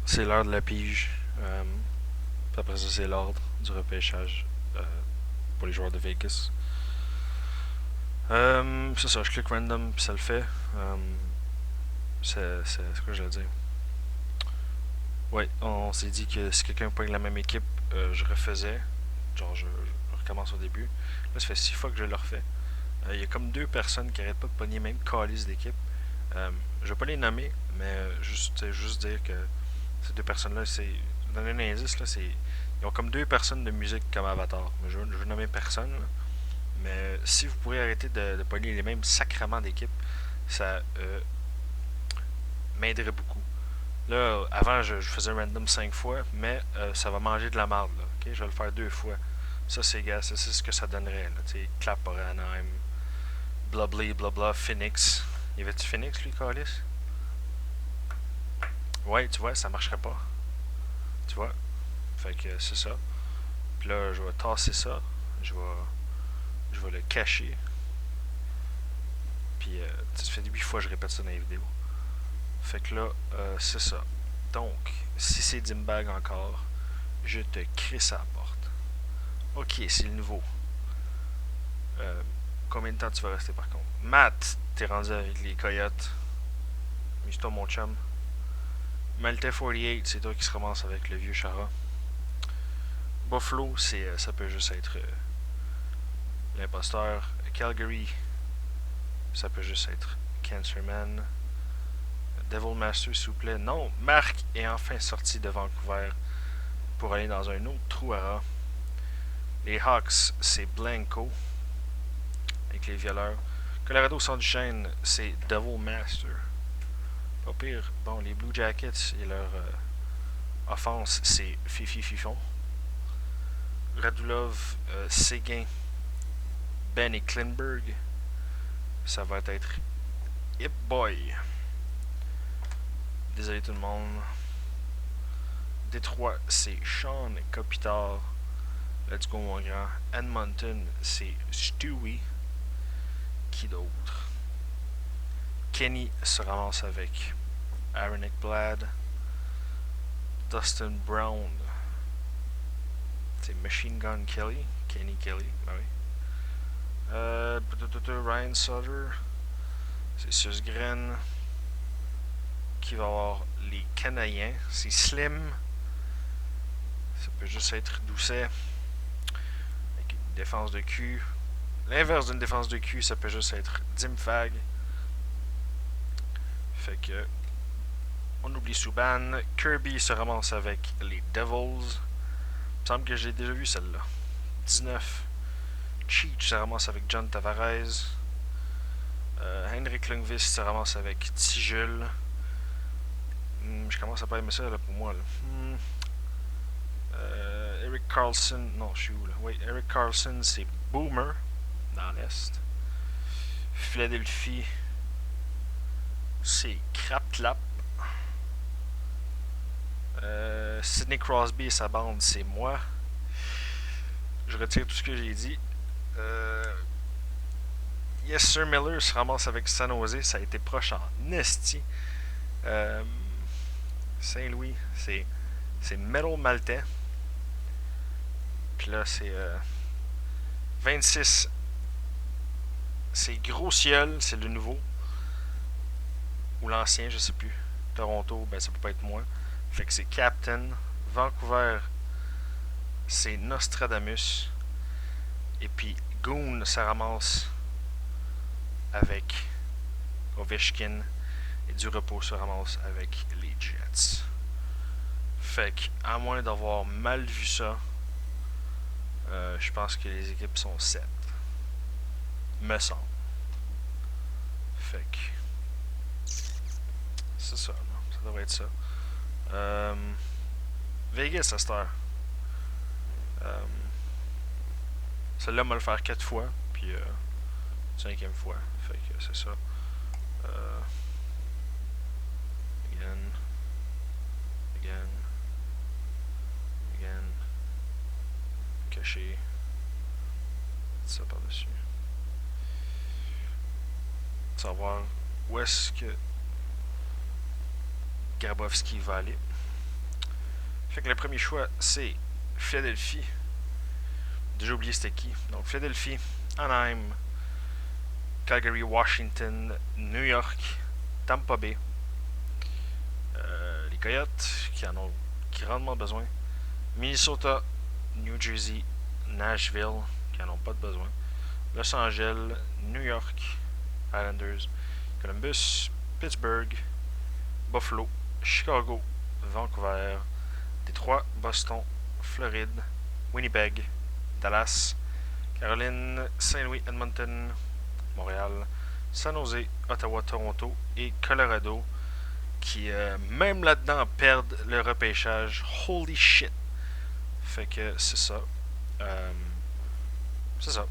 c'est l'heure de la pige. Puis après ça, c'est l'ordre du repêchage pour les joueurs de Vegas. C'est ça, je clique random puis ça le fait. C'est quoi je vais dire? Ouais, on s'est dit que si quelqu'un pogne la même équipe, je refaisais. Genre, je recommence au début. Là, ça fait 6 fois que je le refais. Il y a comme deux personnes qui arrêtent pas de pogner même calice d'équipe. Je vais pas les nommer, mais juste dire que ces deux personnes-là, c'est. Donner un indice, là, c'est. Ils ont comme deux personnes de musique comme avatar. Mais je veux nommer personne, là. Mais si vous pourrez arrêter de pogner les mêmes sacrements d'équipe, ça m'aiderait beaucoup. Là, avant, je faisais un random 5 fois, mais ça va manger de la marde, là. Ok, je vais le faire 2 fois. Ça, c'est gars, c'est ce que ça donnerait, là. Tu sais, Clap pour Anaheim, Blably, Blabla, Phoenix. Y avait-tu Phoenix, lui, Calis? Ouais, tu vois, ça marcherait pas. Tu vois? Fait que c'est ça. Puis là, je vais tasser ça. Je vais, je vais le cacher. Puis, ça fait 8 fois que je répète ça dans les vidéos. Fait que là, c'est ça. Donc, si c'est Dimbag encore, je te crisse à la porte. Ok, c'est le nouveau. Euh, Combien de temps tu vas rester par contre? Matt, t'es rendu avec les coyotes. Amuse-toi, mon chum. Maltais 48, c'est toi qui se ramasse avec le vieux Chara. Buffalo, ça peut juste être l'imposteur. Calgary, ça peut juste être Cancerman. Devil Master, s'il vous plaît. Non, Marc est enfin sorti de Vancouver pour aller dans un autre trou à rats. Les Hawks, c'est Blanco avec les violeurs. Colorado Sunshine, c'est Devil Master. Pas pire. Bon, les Blue Jackets et leur offense, c'est Fifi Fifon. Radulov, Séguin, Ben et Klinberg, ça va être Hip Boy. Désolé tout le monde. Détroit, c'est Sean Kopitar. Let's go mon grand. Edmonton, c'est Stewie. Qui d'autre? Kenny se ramasse avec Aaron Ekblad. Dustin Brown, c'est Machine Gun Kelly. Kenny Kelly, ben oui. Ryan Sutter, c'est Susgren. Qui va avoir les Canadiens, c'est Slim. Ça peut juste être Doucet. Avec une défense de cul. L'inverse d'une défense de cul, ça peut juste être Dimfag. Fait que. On oublie Subban. Kirby se ramasse avec les Devils. Il me semble que j'ai déjà vu celle-là. 19. Cheech se ramasse avec John Tavares. Henrik Lundqvist se ramasse avec Tijul. Je commence à pas aimer ça là, pour moi. Là. Eric Carlson. Non, je suis où là? Oui, Eric Carlson, c'est Boomer dans l'Est. Philadelphie, c'est Crap Clap. Sidney Crosby et sa bande, c'est moi. Je retire tout ce que j'ai dit. Yes Sir Miller se ramasse avec San Jose. Ça a été proche en esti. Saint-Louis, c'est Metal Maltais. Puis là, c'est 26. C'est Gros Ciel, c'est le nouveau. Ou l'ancien, je sais plus. Toronto, ben ça peut pas être moi. Fait que c'est Captain. Vancouver, c'est Nostradamus. Et puis Goon, ça ramasse avec Ovechkin. Et du repos se ramasse avec les Jets. Fait que, à moins d'avoir mal vu ça, je pense que les équipes sont 7. Me semble. Fait que. C'est ça, là. Ça devrait être ça. Vegas à cette heure. Celle-là, on va le faire 4 fois. Puis, 5e fois. Fait que c'est ça. Again. Again. Again. Caché. Ça par-dessus. Savoir où est-ce que Grabowski va aller. Fait que le premier choix, c'est Philadelphie. Déjà oublié c'était qui. Donc Philadelphie, Anaheim, Calgary, Washington, New York, Tampa Bay, les Coyotes qui en ont grandement besoin, Minnesota, New Jersey, Nashville qui en ont pas de besoin, Los Angeles, New York, Islanders, Columbus, Pittsburgh, Buffalo, Chicago, Vancouver, Détroit, Boston, Floride, Winnipeg, Dallas, Caroline, Saint-Louis, Edmonton, Montréal, San Jose, Ottawa, Toronto et Colorado qui, même là-dedans, perdent le repêchage. Holy shit! Fait que c'est ça. C'est ça.